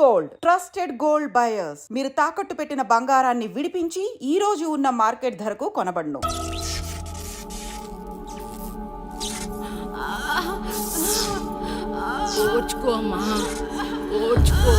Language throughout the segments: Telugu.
Gold, trusted gold buyers. మీరు తాకట్టు పెట్టిన బంగారాన్ని విడిపించి ఈ రోజు ఉన్న మార్కెట్ ధరకు కొనబడును. ఓర్చుకో అమ్మా, ఓర్చుకో.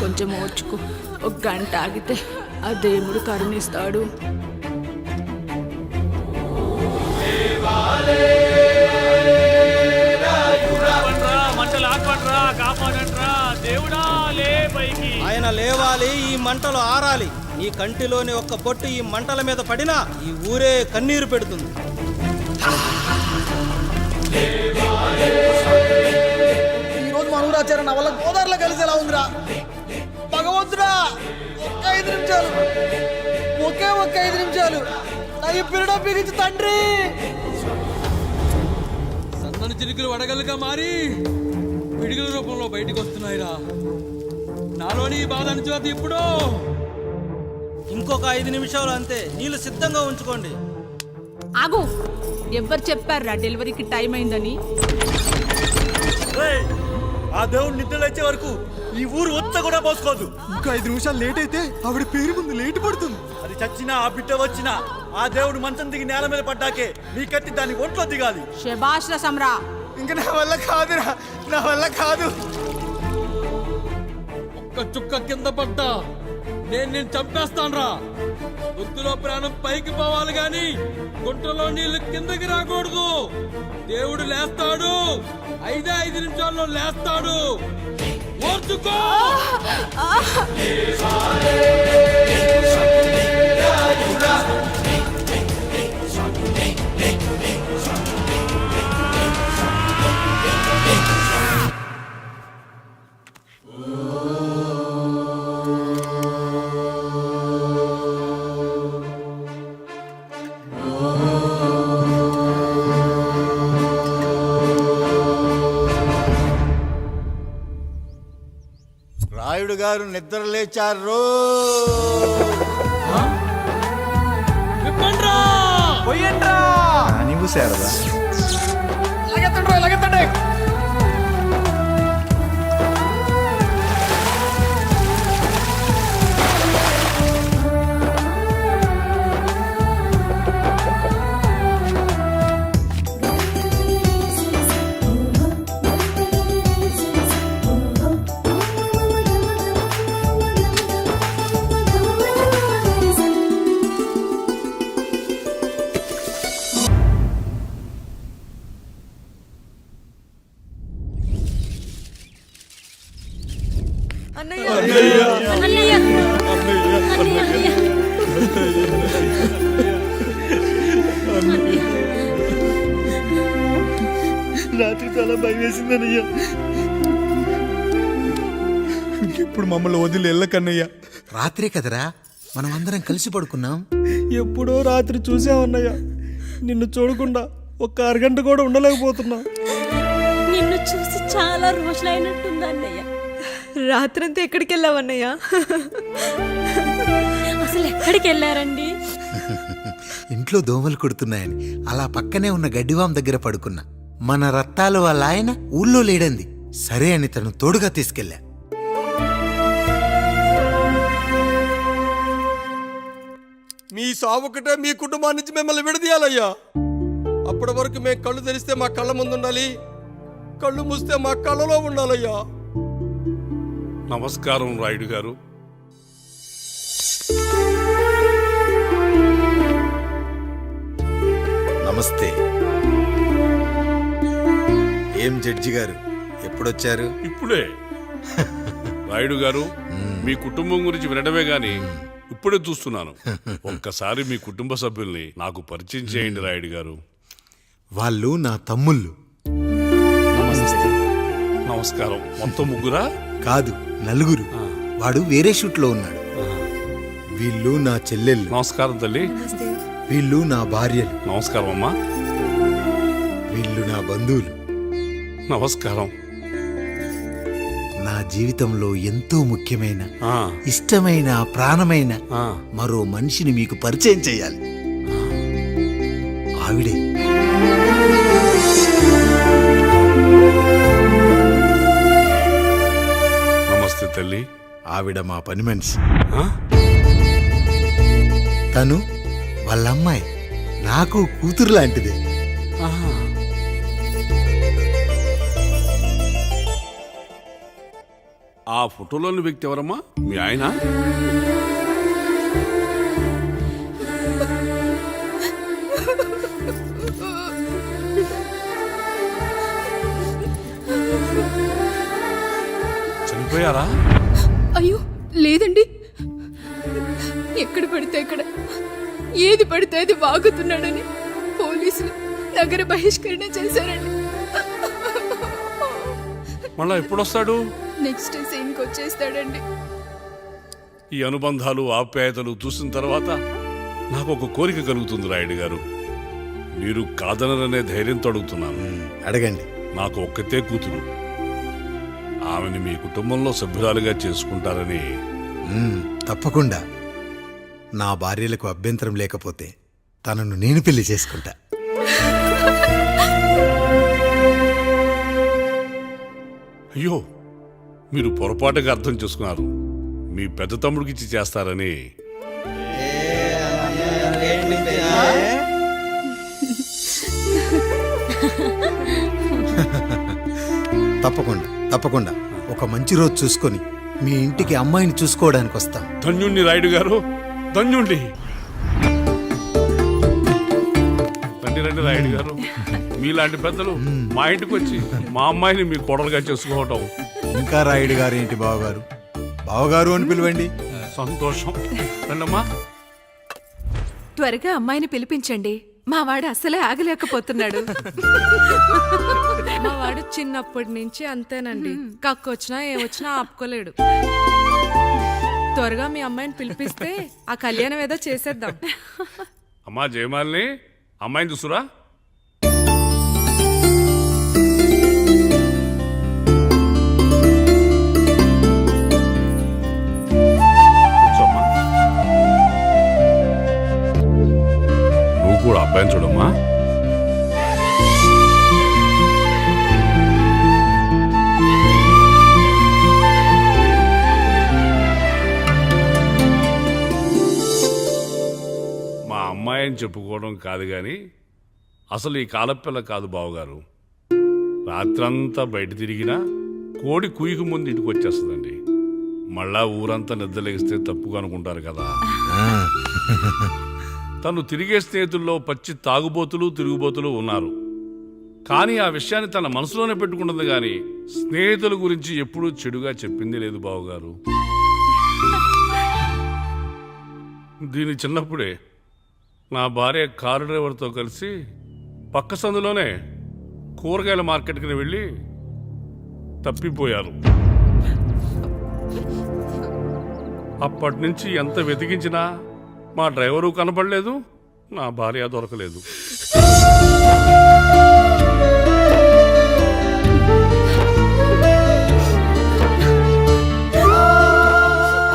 కొంచెం ఓర్చుకో, ఒక గంట ఆగితే ఆ దేవుడు కరుణిస్తాడు. ఆయన లేవాలి, ఈ మంటలు ఆరాలి. ఈ కంటిలోని ఒక్క పొట్టు ఈ మంటల మీద పడినా ఈ ఊరే కన్నీరు పెడుతుంది. ఈరోజు మన ఊరాచారం నా వల్ల గోదావరిలో కలిసేలా ఉందిరా. భగవంతుడా, ఒక్క 5 నిమిషాలు, ఒక్క 5 నిమిషాలు నా ఈ పిల్లడ పిలిచి తండ్రి. సన్నని చిరుకులు వడగలుగా మారి పిడుగుల రూపంలో బయటకు వస్తున్నాయిరా. నాలోని బాధ అనిచోతి. ఇప్పుడు ఇంకొక 5 నిమిషాలు అంతే, నీళ్ళు సిద్ధంగా ఉంచుకోండి. ఆగు, ఎవరు చెప్పారా డెలివరీకి టైం అయిందని? ఆ దేవుడు నిద్ర లేచే వరకు ఈ ఊరు ఒత్త కూడా పోసుకోదు. ఇంకా 5 నిమిషాలు లేట్ అయితే ఆవిడ పేరు ముందు లేట్ పడుతుంది. అది చచ్చినా ఆ బిడ్డ వచ్చినా ఆ దేవుడు మంచం దిగి నేల మీద పడ్డాకే నీ కత్తి దాని ఒంట్లో దిగాలి. శభాష్ రసంరా. ఇంకా నా వల్ల కాదురా, నా వల్ల కాదు. ఒక్క చుక్క కింద పడ్డా నేను చంపేస్తానురా. గొంతులో ప్రాణం పైకి పోవాలి గాని గుంటలో నీళ్లు కిందకి రాకూడదు. దేవుడు లేస్తాడు, 5 నిమిషాల్లో లేస్తాడు. ఓర్చుకో. రాయుడు గారు నిద్ర లేచారు. నీవు శారదా లగెత్తండి. రాత్రి చాలా భయం వేసిందనయ్యా. ఇప్పుడు మమ్మల్ని వదిలి వెళ్ళకన్నయ్యా. రాత్రే కదరా మనం అందరం కలిసి పడుకున్నాం. ఎప్పుడో రాత్రి చూసామన్నయ్యా, నిన్ను చూడకుండా ఒక్క అరగంట కూడా ఉండలేకపోతున్నా. నిన్ను చూసి చాలా రోజులైనట్టుంది అన్నయ్య. రాత్రంతా ఎక్కడికి వెళ్ళావన్నయ్య? అసలు ఎక్కడికి వెళ్ళారండి? ఇంట్లో దోమలు కొడుతున్నాయని అలా పక్కనే ఉన్న గడ్డివాం దగ్గర పడుకున్నా. మన రత్తాలు వాళ్ళ ఆయన ఊళ్ళో లేడంది. సరే అని తను తోడుగా తీసుకెళ్ళా. మీ సావుకటే మీ కుటుంబం నుంచి మిమ్మల్ని విడదీయాలయ్యా. అప్పటి వరకు మేము కళ్ళు తెరిస్తే మా కళ్ళ ముందు ఉండాలి, కళ్ళు మూస్తే మా కళ్ళలో ఉండాలయ్యా. నమస్కారం రాయుడు గారు. నమస్తే. ఏం జడ్జి గారు ఎప్పుడొచ్చారు? ఇప్పుడే. రాయుడు గారు, మీ కుటుంబం గురించి వినడమే గాని ఇప్పుడే చూస్తున్నాను. ఒక్కసారి మీ కుటుంబ సభ్యుల్ని నాకు పరిచయం చేయండి రాయుడు గారు. వాళ్ళు నా తమ్ముళ్ళు. నమస్కారం. మొత్తం ముగ్గురా? కాదు, నలుగురు. వాడు వేరే షూట్లో ఉన్నాడు. వీళ్ళు నా చెల్లెళ్ళు. నమస్కారం తల్లి. వీళ్ళు నా భార్యలు. నమస్కారం అమ్మా. వీళ్ళు నా బంధువులు. నమస్కారం. నా జీవితంలో ఎంతో ముఖ్యమైన, ఆ, ఇష్టమైన, ప్రాణమైన ఆ. మరో మనిషిని మీకు పరిచయం చేయాలి. ఆవిడే నమస్తే తల్లి. ఆవిడ మా పని మనిషి. ఆ? తను వాళ్ళ అమ్మాయి. నాకు కూతురు లాంటిదే. ఆహా. ఆ ఫోటోలోని వ్యక్తి ఎవరమ్మా? మీ ఆయన? చనిపోయారా? అయ్యో లేదండి, ఎక్కడ పడితే అక్కడ ఏది పడితే అది వాగుతున్నాడని పోలీసులు నగర బహిష్కరణ చేశారండి. మళ్ళా ఎప్పుడొస్తాడు? నెక్స్ట్ సీన్కి వచ్చేస్తాడండి. ఈ అనుబంధాలు, ఆప్యాయతలు చూసిన తర్వాత నాకు ఒక కోరిక కలుగుతుంది రాయుడు గారు. మీరు కాదనరనే ధైర్యంతో అడుగుతున్నాను. అడగండి. నాకు ఒక్కతే కూతురు. ఆమెని మీ కుటుంబంలో సభ్యురాలుగా చేసుకుంటారని. తప్పకుండా. నా భార్యలకు అభ్యంతరం లేకపోతే తనను నేను పెళ్లి చేసుకుంటా. అయ్యో, మీరు పొరపాటుగా అర్థం చేసుకున్నారు. మీ పెద్ద తమ్ముడికి ఇచ్చి చేస్తారని. తప్పకుండా తప్పకుండా ఒక మంచి రోజు చూసుకొని మీ ఇంటికి అమ్మాయిని చూసుకోవడానికి వస్తాం. ధన్యుణ్ణి రాయుడు గారు, ధన్యుణ్ణి. రండి రండి రాయుడు గారు. మీలాంటి పెద్దలు మా ఇంటికి వచ్చి మా అమ్మాయిని మీ కోడలుగా చేసుకోవటం. ఇంకా రాయుడు గారు ఏంటి బావగారు? బావగారు అని పిలవండి. సంతోషం. రండమ్మా. త్వరగా అమ్మాయిని పిలిపించండి. మా వాడు అసలే ఆగలేకపోతున్నాడు. మా వాడు చిన్నప్పటి నుంచి అంతేనండి. కక్కొచ్చినా ఏమొచ్చినా ఆపుకోలేడు. త్వరగా మీ అమ్మాయిని పిలిపిస్తే ఆ కళ్యాణం ఏదో చేసేద్దాం. అమ్మా జయమాలిని, అమ్మాయిని చూసురా. కూర్చోమ్మా. నువ్వు కూడా అబ్బాయిని చూడమ్మా. మా అమ్మాయి అని చెప్పుకోవడం కాదు కానీ అసలు ఈ కాలపిల్ల కాదు బావగారు. రాత్రంతా బయట తిరిగినా కోడి కుయ్యకు ముందు ఇంటికి వచ్చేస్తుందండి. మళ్ళా ఊరంతా నిద్రలేగిస్తే తప్పుగా అనుకుంటారు కదా. తను తిరిగే స్నేహితుల్లో పచ్చి తాగుబోతులు, తిరుగుబోతులు ఉన్నారు. కానీ ఆ విషయాన్ని తన మనసులోనే పెట్టుకుంటుంది కానీ స్నేహితుల గురించి ఎప్పుడూ చెడుగా చెప్పింది లేదు బావగారు. దీని చిన్నప్పుడే నా భార్య కారు డ్రైవర్తో కలిసి పక్క సందులోనే కూరగాయల మార్కెట్కి వెళ్ళి తప్పిపోయారు. అప్పటి నుంచి ఎంత వెతికించినా మా డ్రైవరు కనపడలేదు, నా భార్య దొరకలేదు.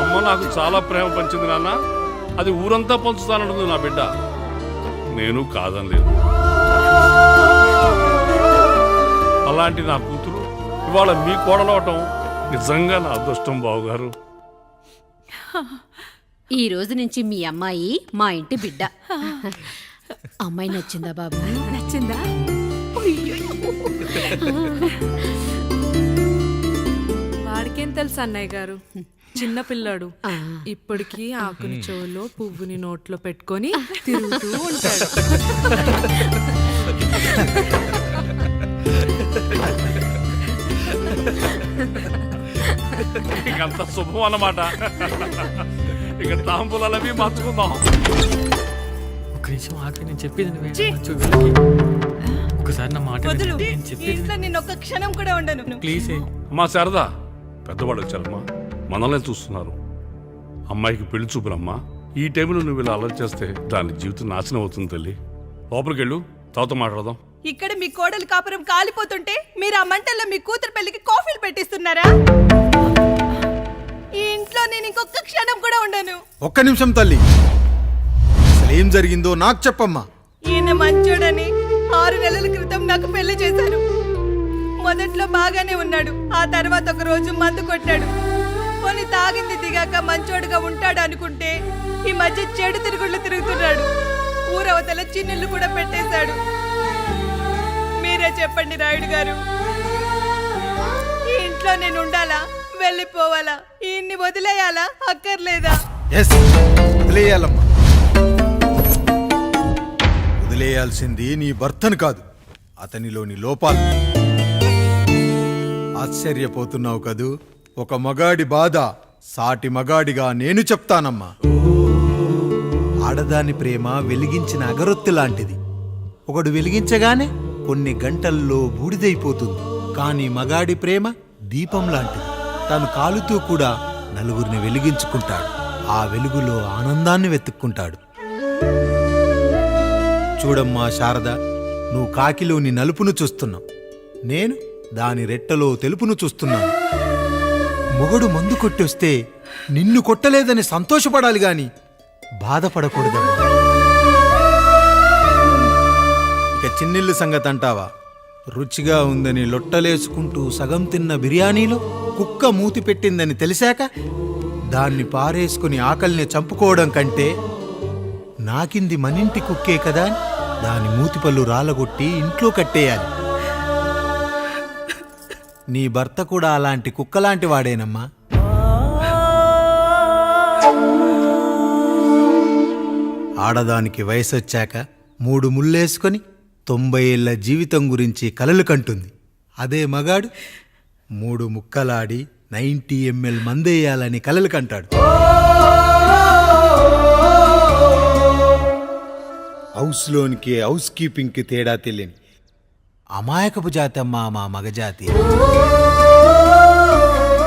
అమ్మ నాకు చాలా ప్రేమ పంచింది నాన్న. అది ఊరంతా పంచుతానంటుంది నా బిడ్డ. నేను కాదనలేదు. అలాంటి నా కూతురు ఇవాళ మీ కోడలవటం నిజంగా నా అదృష్టం బావగారు. ఈ రోజు నుంచి మీ అమ్మాయి మా ఇంటి బిడ్డ. అమ్మాయి నచ్చిందా బాబు? నచ్చిందా? వాడికేం తెలుసు అన్నయ్య గారు, చిన్న పిల్లాడు. ఇప్పటికీ ఆకుని చెవులో పువ్వుని నోట్లో పెట్టుకొని తిరుగుతూ ఉంటాడు. ఇకంత శుభం అన్నమాట. ఇక తాంబూలవి మార్చుకుందాం. ఒక నిమిషం ఆగి, నేను చెప్పేది ఒక్కసారి నా మాట వదులు విను. నేను చెప్పేది ఇంట్లో నేను ఒక్క క్షణం కూడా ఉండను ప్లీజ్ అమ్మా శారదా, పెద్దవాళ్ళు వచ్చారమ్మా, మనల్ని చూస్తున్నారు. అమ్మాయికి పెళ్లి చూపురమ్మా. ఈ టైంలో నువ్వు ఇలా అలర్ట్ చేస్తే దాని జీవితం నాశనం అవుతుంది తల్లి. లోపలికి వెళ్ళు, తర్వాత మాట్లాడదాం. ఇక్కడ మీ కోడలు కాపురం కాలిపోతుంటే మీరు ఆ మంటల్లో మీ కూతురు పెళ్లికి కాఫీలు పెట్టిస్తున్నారా? ఈ ఇంట్లో నేను ఇంకొక క్షణం కూడా ఉండను. ఒక్క నిమిషం తల్లి, అసలు ఏం జరిగిందో నాకు చెప్పమ్మా. ఈయన మంచోడని 6 నెలల క్రితం నాకు పెళ్లి చేశారు. మొదట్లో బాగానే ఉన్నాడు, ఆ తర్వాత ఒక రోజు మందు కొట్టాడు. కొన్ని తాగింది దిగాక మంచోడుగా ఉంటాడు అనుకుంటే ఈ మధ్య చెడు తిరుగుళ్ళు తిరుగుతున్నాడు. ఊరవతల చిన్నిళ్ళు కూడా పెట్టేశాడు. మీరే చెప్పండి రాయుడు గారు, ఈ ఇంట్లో నేను ఉండాలా, వెళ్ళిపోవాలా, ఈయన్ని వదిలేయాలా, అక్కర్లేదా? ఎస్, వదిలేయాలమ్మా. వదిలేయాల్సింది నీ భర్తను కాదు, అతనిలోని లోపాలు. ఆశ్చర్యపోతున్నావు కదూ? ఒక మగాడి బాధ సాటి మగాడిగా నేను చెప్తానమ్మా. ఆడదాని ప్రేమ వెలిగించిన అగరొత్తి లాంటిది. ఒకడు వెలిగించగానే కొన్ని గంటల్లో బూడిదైపోతుంది. కానీ మగాడి ప్రేమ దీపం లాంటిది. తను కాలుతూ కూడా నలుగురిని వెలిగించుకుంటాడు. ఆ వెలుగులో ఆనందాన్ని వెతుక్కుంటాడు. చూడమ్మా శారద, నువ్వు కాకిలోని నలుపును చూస్తున్నావు, నేను దాని రెట్టలో తెలుపును చూస్తున్నాను. మొగడు మందు కొట్టొస్తే నిన్ను కొట్టలేదని సంతోషపడాలి గాని బాధపడకూడదమ్మా. ఇక చిన్నిల్లు సంగతి అంటావా? రుచిగా ఉందని లొట్టలేసుకుంటూ సగం తిన్న బిర్యానీలో కుక్క మూతి పెట్టిందని తెలిసాక దాన్ని పారేసుకుని ఆకలిని చంపుకోవడం కంటే నాకింది మనింటి కుక్కే కదా దాని మూతిపళ్ళు రాలగొట్టి ఇంట్లో కట్టేయాలి. నీ భర్త కూడా అలాంటి కుక్కలాంటి వాడేనమ్మా. ఆడదానికి వయసొచ్చాక 3 ముళ్ళేసుకొని 90 ఏళ్ల జీవితం గురించి కలలు కంటుంది. అదే మగాడు 3 ముక్కలాడి 90 ml మందేయాలని కలలు కంటాడు. హౌస్లోనికి హౌస్ కీపింగ్కి తేడా తెలియని అమాయకపు జాతి అమ్మా మా మగజాతి.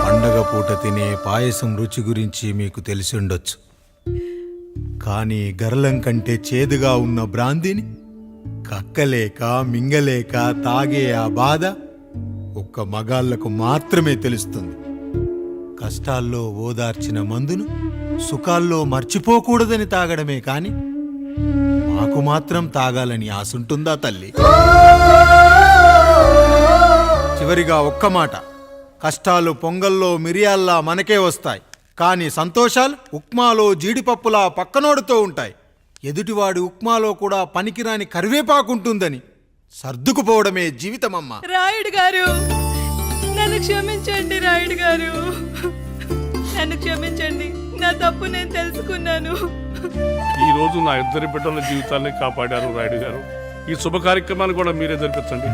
పండగ పూట తినే పాయసం రుచి గురించి మీకు తెలిసి ఉండొచ్చు. కానీ గరళం కంటే చేదుగా ఉన్న బ్రాందీని కక్కలేక మింగలేక తాగే ఆ బాధ ఒక్క మగాళ్లకు మాత్రమే తెలుస్తుంది. కష్టాల్లో ఓదార్చిన మందును సుఖాల్లో మర్చిపోకూడదని తాగడమే కాని మాకు మాత్రం తాగాలని ఆశుంటుందా తల్లి? చివరిగా ఒక్క మాట, కష్టాలు పొంగల్లో మిరియాల్లా మనకే వస్తాయి, కానీ సంతోషాలు ఉప్మాలో జీడిపప్పులా పక్కనోడుతో ఉంటాయి. ఎదుటివాడి ఉప్మాలో కూడా పనికిరాని కరివేపాకుంటుందని సర్దుకుపోవడమే జీవితమమ్మా. రాయుడు గారు, నన్ను క్షమించండి. రాయుడు గారు, నన్ను క్షమించండి. నా తప్పు నేను తెలుసుకున్నాను. ఈ రోజు నా 2 బిడ్డల జీవితాన్ని కాపాడారు రాయుడు గారు. ఈ శుభ కార్యక్రమాన్ని కూడా మీరే జరిపించండి.